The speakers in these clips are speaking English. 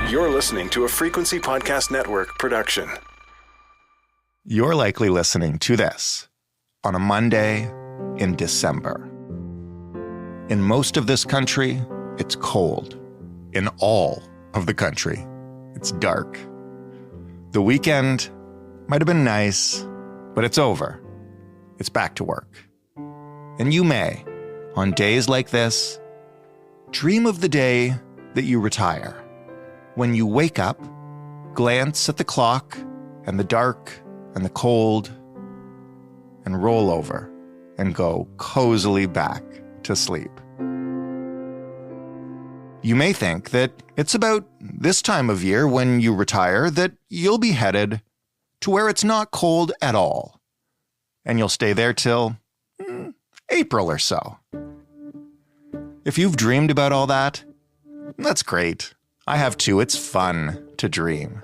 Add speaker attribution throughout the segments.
Speaker 1: You're listening to a Frequency Podcast Network production.
Speaker 2: You're likely listening to this on a Monday in December. In most of this country, it's cold. In all of the country, it's dark. The weekend might have been nice, but it's over. It's back to work. And you may, on days like this, dream of the day that you retire. When you wake up, glance at the clock and the dark and the cold, and roll over and go cozily back to sleep. You may think that it's about this time of year when you retire that you'll be headed to where it's not cold at all, and you'll stay there till April or so. If you've dreamed about all that, that's great. I have too. It's fun to dream.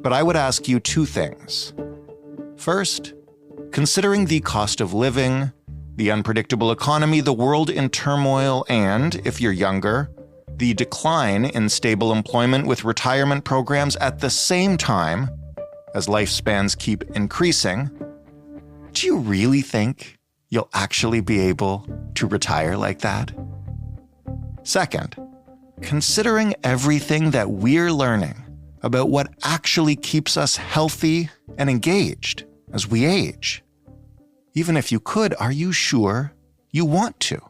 Speaker 2: But I would ask you two things. First, considering the cost of living, the unpredictable economy, the world in turmoil, and, if you're younger, the decline in stable employment with retirement programs at the same time as lifespans keep increasing, do you really think you'll actually be able to retire like that? Second, considering everything that we're learning about what actually keeps us healthy and engaged as we age, even if you could, are you sure you want to?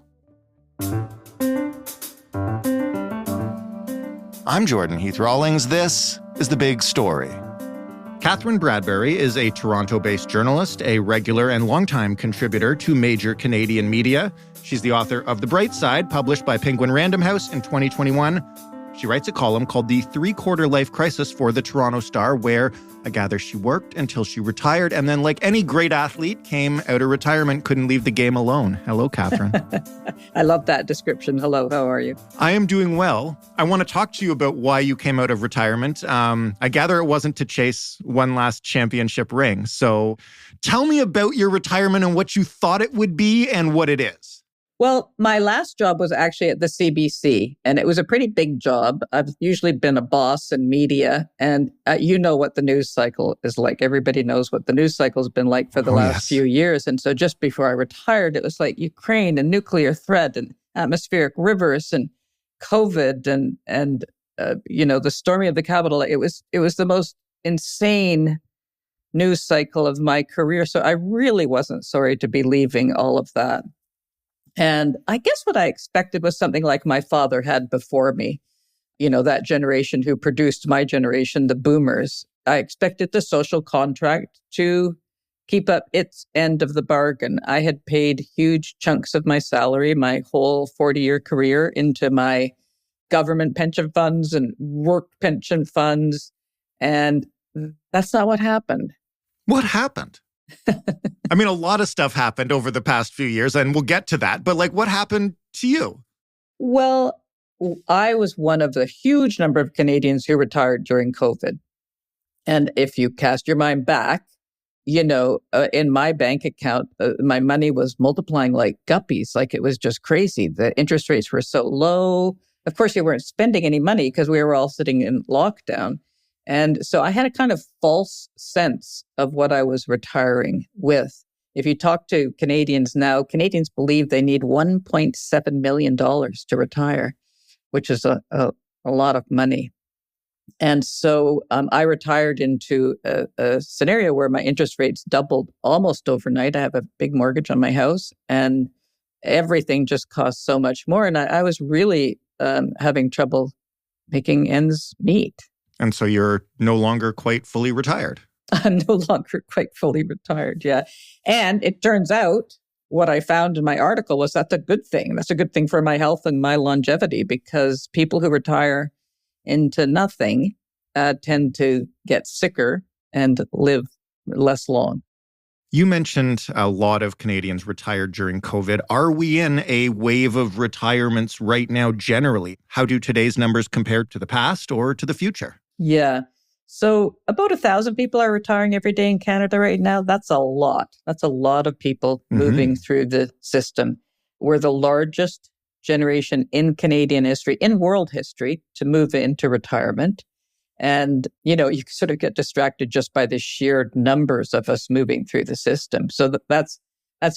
Speaker 2: I'm Jordan Heath Rawlings. This is The Big Story. Cathrin Bradbury is a Toronto-based journalist, a regular and longtime contributor to major Canadian media. She's the author of The Bright Side, published by Penguin Random House in 2021. She writes a column called The Three-Quarter Life Crisis for the Toronto Star, where I gather she worked until she retired, and then, like any great athlete, came out of retirement, couldn't leave the game alone. Hello, Katherine.
Speaker 3: I love that description. Hello, how are you?
Speaker 2: I am doing well. I want to talk to you about why you came out of retirement. I gather it wasn't to chase one last championship ring. So tell me about your retirement and what you thought it would be and what it is.
Speaker 3: Well, my last job was actually at the CBC, and it was a pretty big job. I've usually been a boss in media, and you know what the news cycle is like. Everybody knows what the news cycle has been like for the last few years. And so just before I retired, it was like Ukraine and nuclear threat and atmospheric rivers and COVID and the storming of the Capitol. It was the most insane news cycle of my career. So I really wasn't sorry to be leaving all of that. And I guess what I expected was something like my father had before me, that generation who produced my generation, the boomers. I expected the social contract to keep up its end of the bargain. I had paid huge chunks of my salary, my whole 40-year career, into my government pension funds and work pension funds. And that's not what happened.
Speaker 2: What happened? I mean, a lot of stuff happened over the past few years, and we'll get to that. But what happened to you?
Speaker 3: Well, I was one of the huge number of Canadians who retired during COVID. And if you cast your mind back, in my bank account, my money was multiplying like guppies. Like it was just crazy. The interest rates were so low. Of course, you weren't spending any money because we were all sitting in lockdown. And so I had a kind of false sense of what I was retiring with. If you talk to Canadians now, Canadians believe they need $1.7 million to retire, which is a lot of money. And so I retired into a scenario where my interest rates doubled almost overnight. I have a big mortgage on my house and everything just cost so much more. And I was really having trouble making ends meet.
Speaker 2: And so you're no longer quite fully retired.
Speaker 3: I'm no longer quite fully retired, yeah. And it turns out what I found in my article was that's a good thing. That's a good thing for my health and my longevity, because people who retire into nothing tend to get sicker and live less long.
Speaker 2: You mentioned a lot of Canadians retired during COVID. Are we in a wave of retirements right now generally? How do today's numbers compare to the past or to the future?
Speaker 3: Yeah. So about 1,000 people are retiring every day in Canada right now. That's a lot. That's a lot of people moving through the system. We're the largest generation in Canadian history, in world history, to move into retirement. And, you sort of get distracted just by the sheer numbers of us moving through the system. So that's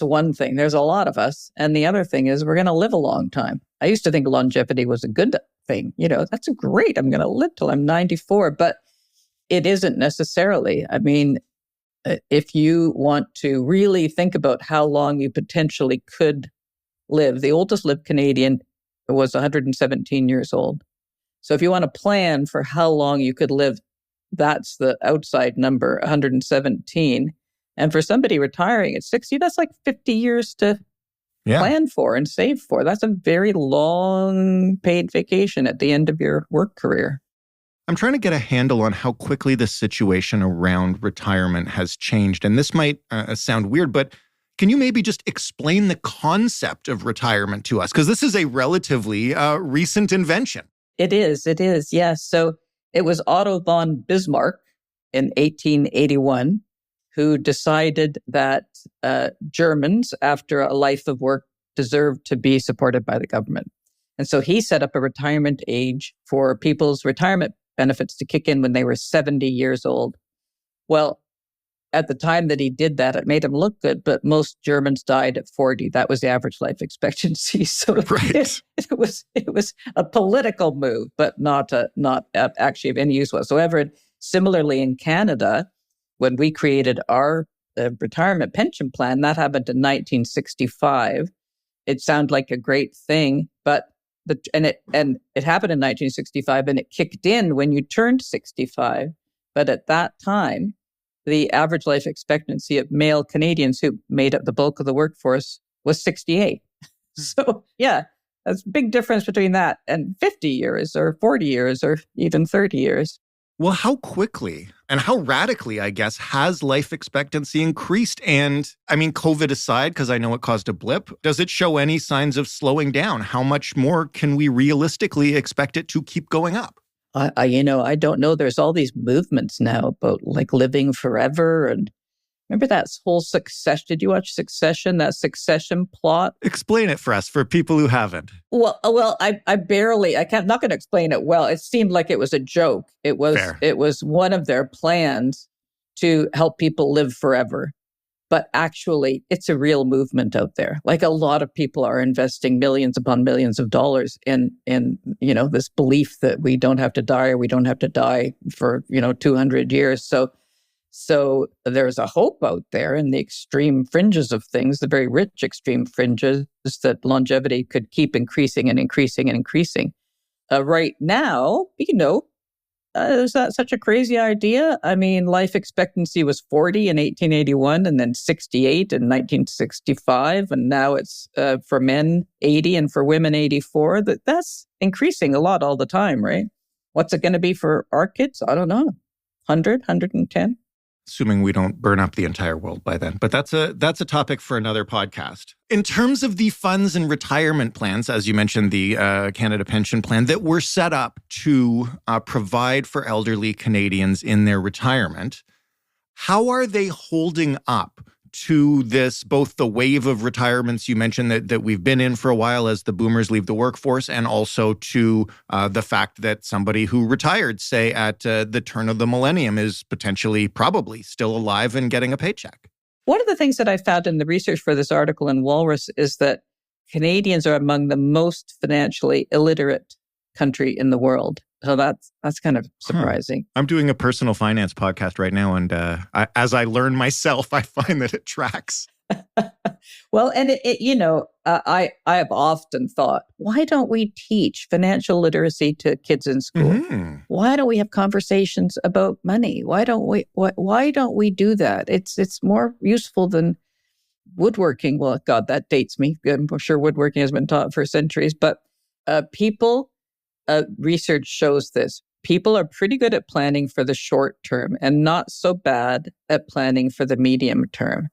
Speaker 3: one thing. There's a lot of us. And the other thing is we're going to live a long time. I used to think longevity was a good thing. That's great. I'm going to live till I'm 94. But it isn't necessarily. I mean, if you want to really think about how long you potentially could live, the oldest lived Canadian was 117 years old. So if you want to plan for how long you could live, that's the outside number, 117. And for somebody retiring at 60, that's like 50 years to plan for and save for. That's a very long paid vacation at the end of your work career.
Speaker 2: I'm trying to get a handle on how quickly the situation around retirement has changed. And this might sound weird, but can you maybe just explain the concept of retirement to us? Because this is a relatively recent invention.
Speaker 3: It is, yes. So it was Otto von Bismarck in 1881 who decided that Germans, after a life of work, deserved to be supported by the government. And so he set up a retirement age for people's retirement benefits to kick in when they were 70 years old. Well, at the time that he did that, it made him look good, but most Germans died at 40. That was the average life expectancy. So it was a political move, but not actually of any use whatsoever. And similarly, in Canada, when we created our retirement pension plan, that happened in 1965. It sounded like a great thing, but it happened in 1965, and it kicked in when you turned 65. But at that time, the average life expectancy of male Canadians who made up the bulk of the workforce was 68. So, yeah, that's a big difference between that and 50 years or 40 years or even 30 years.
Speaker 2: Well, how quickly and how radically, I guess, has life expectancy increased? And I mean, COVID aside, because I know it caused a blip, does it show any signs of slowing down? How much more can we realistically expect it to keep going up?
Speaker 3: I don't know. There's all these movements now about like living forever. And remember that whole Succession? Did you watch Succession? That Succession plot?
Speaker 2: Explain it for us, for people who haven't.
Speaker 3: Well, I'm not going to explain it well. It seemed like it was a joke. It was one of their plans to help people live forever. But actually, it's a real movement out there. Like a lot of people are investing millions upon millions of dollars in this belief that we don't have to die, or we don't have to die for 200 years. So there's a hope out there in the extreme fringes of things, the very rich extreme fringes, that longevity could keep increasing and increasing and increasing. Right now, is that such a crazy idea? I mean, life expectancy was 40 in 1881 and then 68 in 1965. And now it's for men 80 and for women 84. That's increasing a lot all the time, right? What's it going to be for our kids? I don't know. 100, 110?
Speaker 2: Assuming we don't burn up the entire world by then. But that's a topic for another podcast. In terms of the funds and retirement plans, as you mentioned, the Canada Pension Plan that were set up to provide for elderly Canadians in their retirement, how are they holding up to this, both the wave of retirements you mentioned that we've been in for a while as the boomers leave the workforce, and also to the fact that somebody who retired, say, at the turn of the millennium is probably still alive and getting a paycheck?
Speaker 3: One of the things that I found in the research for this article in Walrus is that Canadians are among the most financially illiterate country in the world. So that's kind of surprising.
Speaker 2: I'm doing a personal finance podcast right now, and as I learn myself, I find that it tracks.
Speaker 3: Well, and I have often thought, why don't we teach financial literacy to kids in school? Mm-hmm. Why don't we have conversations about money? Why don't we do that? It's more useful than woodworking. Well, God, that dates me. I'm sure woodworking has been taught for centuries, but research shows this. People are pretty good at planning for the short term and not so bad at planning for the medium term,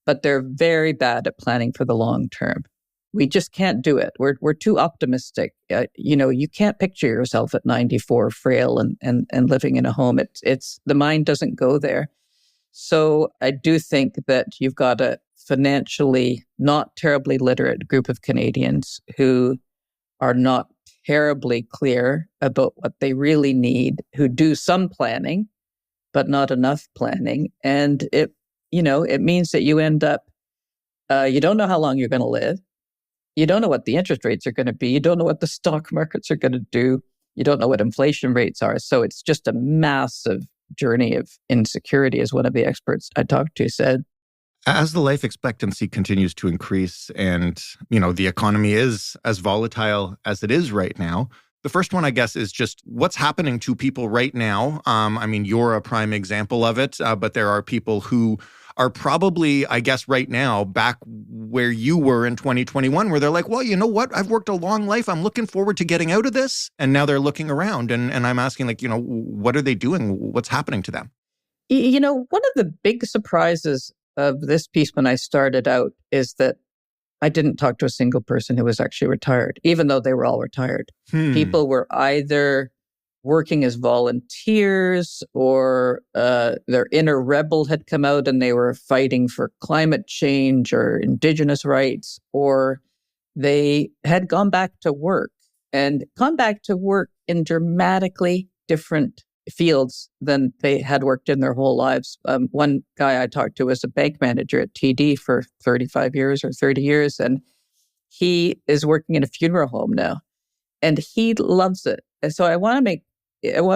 Speaker 3: but they're very bad at planning for the long term. We just can't do it. We're too optimistic. You can't picture yourself at 94, frail and living in a home. It's the mind doesn't go there. So I do think that you've got a financially not terribly literate group of Canadians who are not terribly clear about what they really need, who do some planning, but not enough planning. And it means that you end up, you don't know how long you're going to live. You don't know what the interest rates are going to be. You don't know what the stock markets are going to do. You don't know what inflation rates are. So it's just a massive journey of insecurity, as one of the experts I talked to said.
Speaker 2: As the life expectancy continues to increase and, the economy is as volatile as it is right now, the first one, I guess, is just what's happening to people right now. You're a prime example of it, but there are people who are probably, I guess, right now back where you were in 2021, where they're like, well, you know what? I've worked a long life. I'm looking forward to getting out of this. And now they're looking around and I'm asking, what are they doing? What's happening to them?
Speaker 3: One of the big surprises of this piece when I started out is that I didn't talk to a single person who was actually retired, even though they were all retired. People were either working as volunteers or their inner rebel had come out and they were fighting for climate change or indigenous rights, or they had gone back to work and gone back to work in dramatically different fields than they had worked in their whole lives. One guy I talked to was a bank manager at TD for 35 years or 30 years, and he is working in a funeral home now, and he loves it. And so I want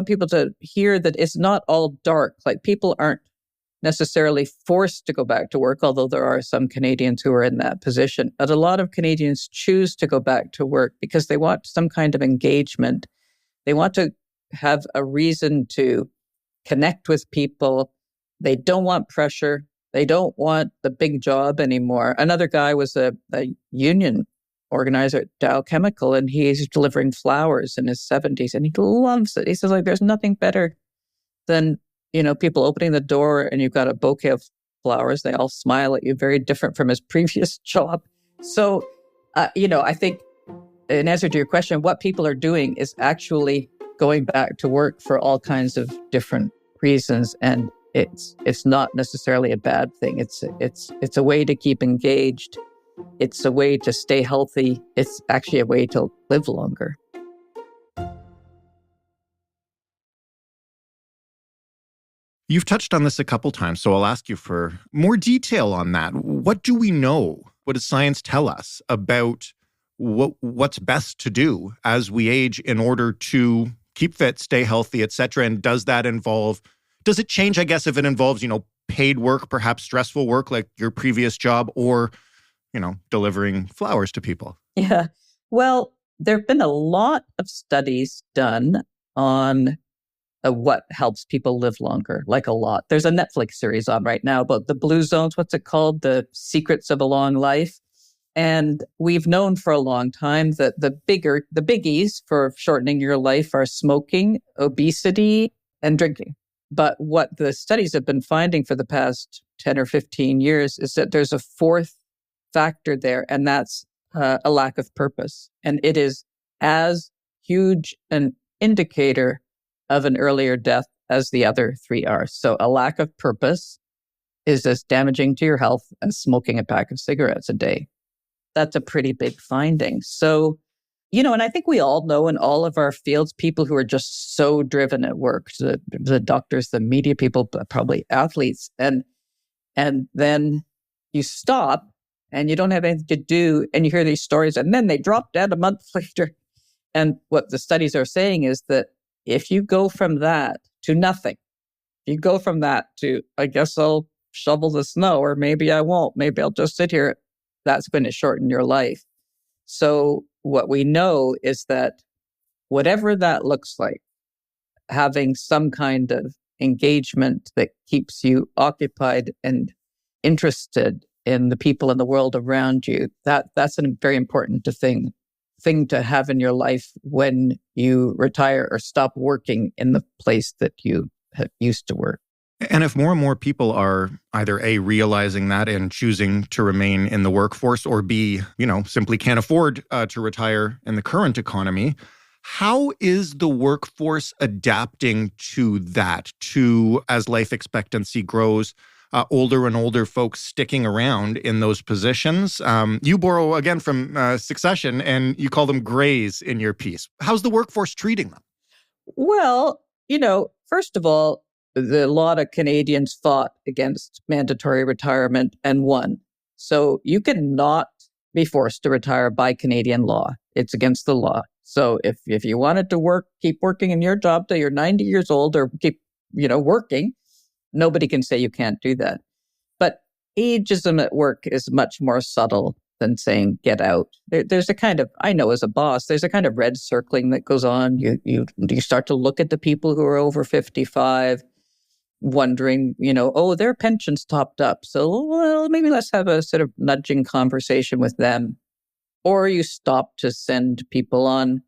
Speaker 3: people to hear that it's not all dark. Like, people aren't necessarily forced to go back to work, although there are some Canadians who are in that position. But a lot of Canadians choose to go back to work because they want some kind of engagement. They want to have a reason to connect with people. They don't want pressure. They don't want the big job anymore. Another guy was a union organizer at Dow Chemical, and he's delivering flowers in his 70s, and he loves it. He says, there's nothing better than, people opening the door and you've got a bouquet of flowers. They all smile at you, very different from his previous job. So, I think in answer to your question, what people are doing is actually going back to work for all kinds of different reasons, and it's not necessarily a bad thing. It's a way to keep engaged. It's a way to stay healthy. It's actually a way to live longer.
Speaker 2: You've touched on this a couple times, so I'll ask you for more detail on that. What do we know? What does science tell us about what's best to do as we age in order to keep fit, stay healthy, et cetera? And does it change, I guess, if it involves, paid work, perhaps stressful work like your previous job, or, delivering flowers to people?
Speaker 3: Yeah. Well, there have been a lot of studies done on what helps people live longer, like a lot. There's a Netflix series on right now about the blue zones. What's it called? The Secrets of a Long Life. And we've known for a long time that the biggies for shortening your life are smoking, obesity, and drinking. But what the studies have been finding for the past 10 or 15 years is that there's a fourth factor there, and that's a lack of purpose. And it is as huge an indicator of an earlier death as the other three are. So a lack of purpose is as damaging to your health as smoking a pack of cigarettes a day. That's a pretty big finding. So, and I think we all know in all of our fields, people who are just so driven at work, the doctors, the media people, but probably athletes. And then you stop and you don't have anything to do, and you hear these stories, and then they drop dead a month later. And what the studies are saying is that if you go from that to nothing, you go from that to, I guess I'll shovel the snow, or maybe I won't, maybe I'll just sit here, that's going to shorten your life. So what we know is that whatever that looks like, having some kind of engagement that keeps you occupied and interested in the people in the world around you, that's a very important thing to have in your life when you retire or stop working in the place that you used to work.
Speaker 2: And if more and more people are either A, realizing that and choosing to remain in the workforce, or B, simply can't afford to retire in the current economy, how is the workforce adapting to that, as life expectancy grows? older and older folks sticking around in those positions. You borrow again from Succession, and you call them grays in your piece. How's the workforce treating them?
Speaker 3: Well, first of all, a lot of Canadians fought against mandatory retirement and won. So you cannot be forced to retire by Canadian law. It's against the law. So if you wanted to work, keep working in your job till you're 90 years old or keep, working, nobody can say you can't do that. But ageism at work is much more subtle than saying get out. There's a kind of, I know as a boss, there's a kind of red circling that goes on. You start to look at the people who are over 55, wondering, their pension's topped up. So, well, maybe let's have a sort of nudging conversation with them. Or you stop to send people on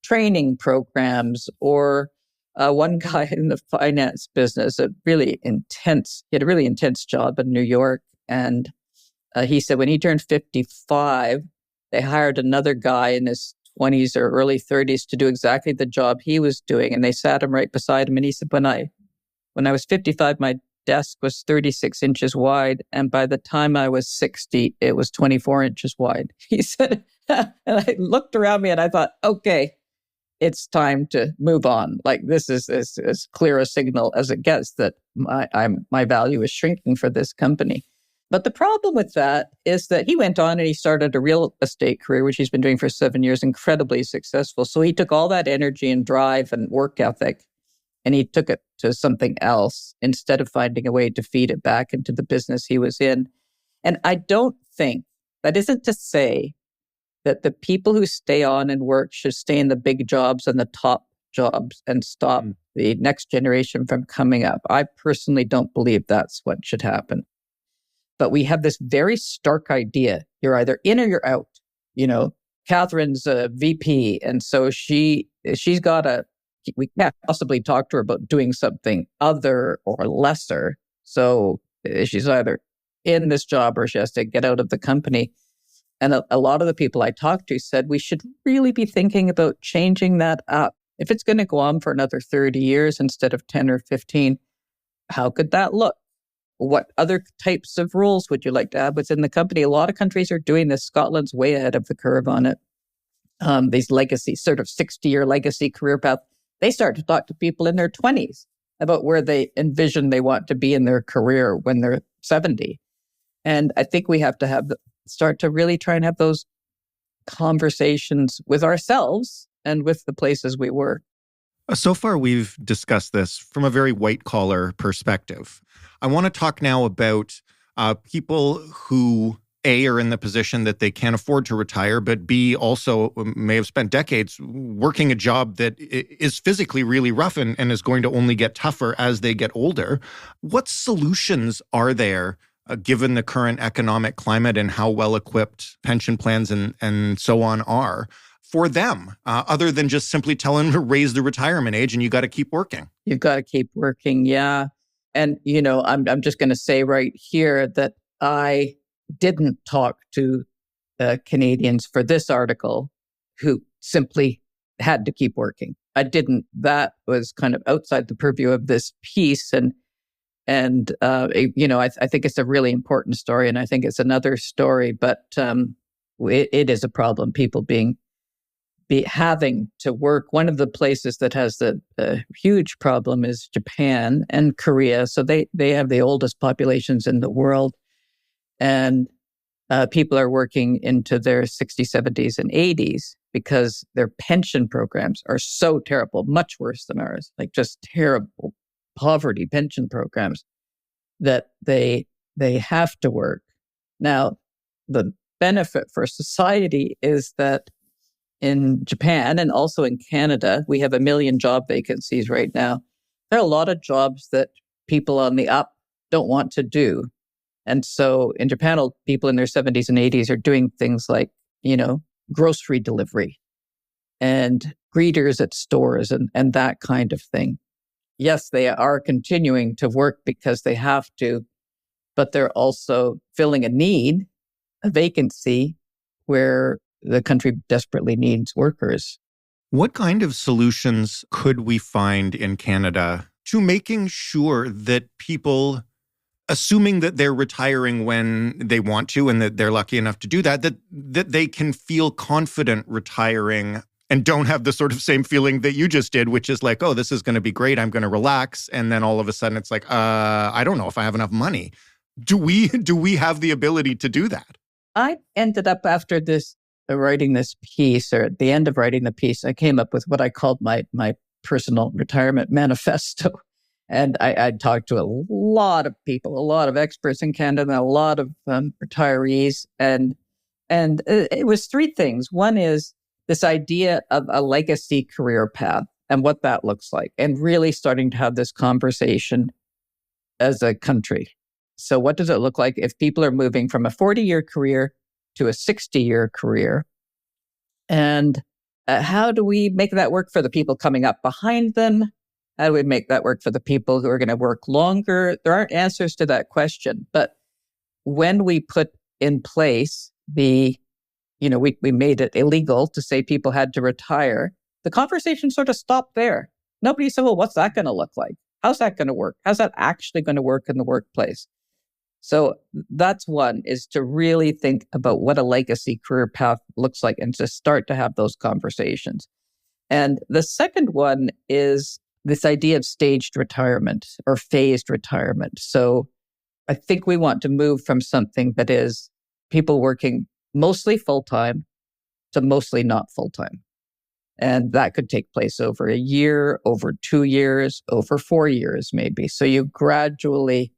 Speaker 3: training programs, or one guy in the finance business, he had a really intense job in New York. And he said when he turned 55, they hired another guy in his 20s or early 30s to do exactly the job he was doing. And they sat him right beside him. And he said, when I was 55, my desk was 36 inches wide. And by the time I was 60, it was 24 inches wide. He said, and I looked around me and I thought, okay, it's time to move on. Like, this is as clear a signal as it gets that my value is shrinking for this company. But the problem with that is that he went on and he started a real estate career, which he's been doing for 7 years, incredibly successful. So he took all that energy and drive and work ethic, and he took it to something else instead of finding a way to feed it back into the business he was in. And I don't think, that isn't to say that the people who stay on and work should stay in the big jobs and the top jobs and stop the next generation from coming up. I personally don't believe that's what should happen. But we have this very stark idea. You're either in or you're out. Catherine's a VP. And so she's got we can't possibly talk to her about doing something other or lesser. So she's either in this job or she has to get out of the company. And a lot of the people I talked to said we should really be thinking about changing that up. If it's going to go on for another 30 years instead of 10 or 15, how could that look? What other types of roles would you like to have within the company? A lot of countries are doing this. Scotland's way ahead of the curve on it. These legacy, sort of 60-year legacy career path. They start to talk to people in their 20s about where they envision they want to be in their career when they're 70. And I think we have to start to really try and have those conversations with ourselves and with the places we work.
Speaker 2: So far, we've discussed this from a very white-collar perspective. I want to talk now about people who, A, are in the position that they can't afford to retire, but B, also may have spent decades working a job that is physically really rough and is going to only get tougher as they get older. What solutions are there, given the current economic climate and how well-equipped pension plans and so on are, for them, other than just simply telling them to raise the retirement age and you got to keep working?
Speaker 3: You've got to keep working, yeah. And, I'm just going to say right here that I didn't talk to Canadians for this article who simply had to keep working. I didn't. That was kind of outside the purview of this piece. And I think it's a really important story, and I think it's another story, but it is a problem, people having to work. One of the places that has the huge problem is Japan and Korea. So they have the oldest populations in the world. And people are working into their 60s, 70s, and 80s because their pension programs are so terrible, much worse than ours, like just terrible poverty pension programs, that they have to work. Now, the benefit for society is that in Japan and also in Canada, we have 1 million job vacancies right now. There are a lot of jobs that people on the up don't want to do. And so in Japan, people in their 70s and 80s are doing things like, grocery delivery and greeters at stores and that kind of thing. Yes, they are continuing to work because they have to, but they're also filling a need, a vacancy, where the country desperately needs workers.
Speaker 2: What kind of solutions could we find in Canada to making sure that people assuming that they're retiring when they want to and that they're lucky enough to do that, that they can feel confident retiring and don't have the sort of same feeling that you just did, which is like, oh, this is going to be great. I'm going to relax. And then all of a sudden it's like, I don't know if I have enough money. Do we have the ability to do that?
Speaker 3: I ended up after this, writing this piece, or at the end of writing the piece, I came up with what I called my personal retirement manifesto. And I talked to a lot of people, a lot of experts in Canada, and a lot of retirees. And it was three things. One is this idea of a legacy career path and what that looks like, and really starting to have this conversation as a country. So what does it look like if people are moving from a 40-year career to a 60-year career? And how do we make that work for the people coming up behind them? How do we make that work for the people who are going to work longer? There aren't answers to that question. But when we put in place we made it illegal to say people had to retire, the conversation sort of stopped there. Nobody said, well, what's that going to look like? How's that going to work? How's that actually going to work in the workplace? So that's one, is to really think about what a legacy career path looks like and to start to have those conversations. And the second one is this idea of staged retirement or phased retirement. So I think we want to move from something that is people working mostly full-time to mostly not full-time. And that could take place over a year, over 2 years, over 4 years, maybe. So you gradually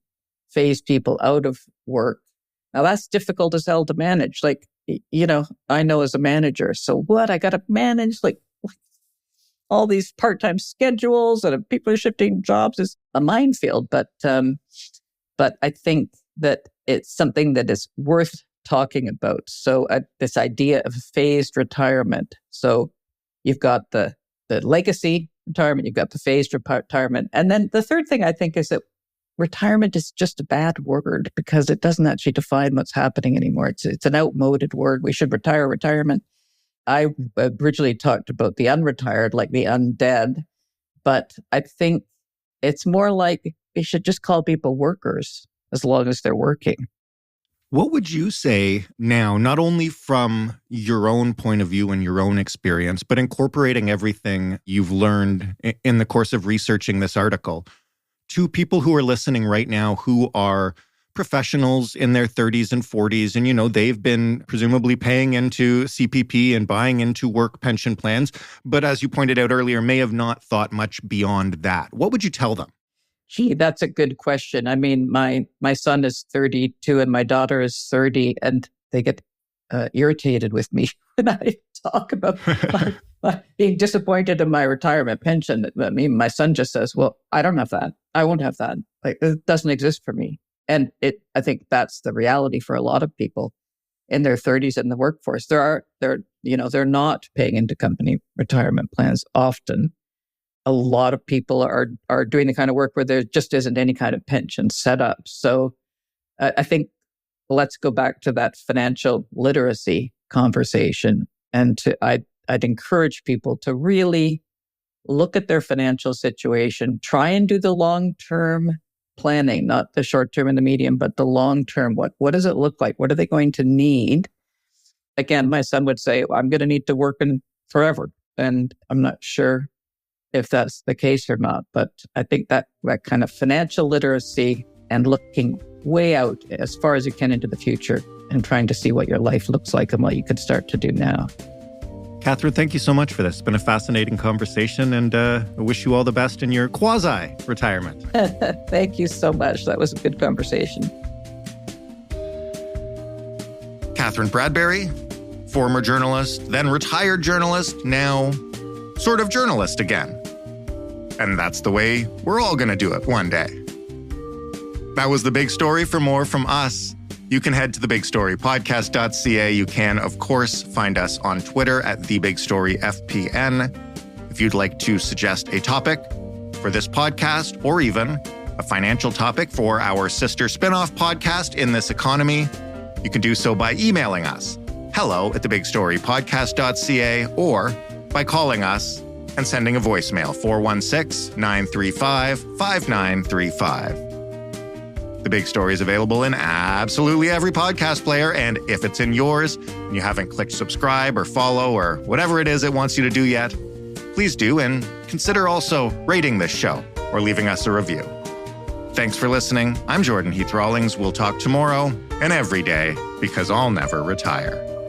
Speaker 3: phase people out of work. Now that's difficult as hell to manage. Like, I know as a manager, so what? I got to manage like all these part-time schedules, and if people are shifting jobs is a minefield. But I think that it's something that is worth talking about. So this idea of phased retirement. So you've got the legacy retirement, you've got the phased retirement. And then the third thing I think is that retirement is just a bad word because it doesn't actually define what's happening anymore. It's an outmoded word. We should retire retirement. I originally talked about the unretired, like the undead, but I think it's more like we should just call people workers as long as they're working.
Speaker 2: What would you say now, not only from your own point of view and your own experience, but incorporating everything you've learned in the course of researching this article, to people who are listening right now who are professionals in their 30s and 40s, and they've been presumably paying into CPP and buying into work pension plans, but as you pointed out earlier, may have not thought much beyond that. What would you tell them?
Speaker 3: Gee, that's a good question. I mean, my son is 32 and my daughter is 30, and they get irritated with me when I talk about being disappointed in my retirement pension. I mean, my son just says, well, I don't have that. I won't have that. Like, it doesn't exist for me. And I think that's the reality for a lot of people in their 30s in the workforce. They're not paying into company retirement plans often. A lot of people are doing the kind of work where there just isn't any kind of pension set up. So I think let's go back to that financial literacy conversation. And I'd encourage people to really look at their financial situation, try and do the long-term planning, not the short-term and the medium, but the long-term. What does it look like? What are they going to need? Again, my son would say, I'm going to need to work in forever. And I'm not sure if that's the case or not. But I think that kind of financial literacy and looking way out as far as you can into the future and trying to see what your life looks like and what you could start to do now.
Speaker 2: Katherine, thank you so much for this. It's been a fascinating conversation, and I wish you all the best in your quasi-retirement.
Speaker 3: Thank you so much. That was a good conversation.
Speaker 2: Cathrin Bradbury, former journalist, then retired journalist, now sort of journalist again. And that's the way we're all going to do it one day. That was The Big Story. For more from us, you can head to thebigstorypodcast.ca. You can, of course, find us on Twitter at thebigstoryfpn. If you'd like to suggest a topic for this podcast, or even a financial topic for our sister spinoff podcast, In This Economy, you can do so by emailing us, hello@thebigstorypodcast.ca, or by calling us and sending a voicemail, 416-935-5935. The Big Story is available in absolutely every podcast player, and if it's in yours and you haven't clicked subscribe or follow or whatever it is it wants you to do yet, please do, and consider also rating this show or leaving us a review. Thanks for listening. I'm Jordan Heath Rawlings. We'll talk tomorrow and every day because I'll never retire.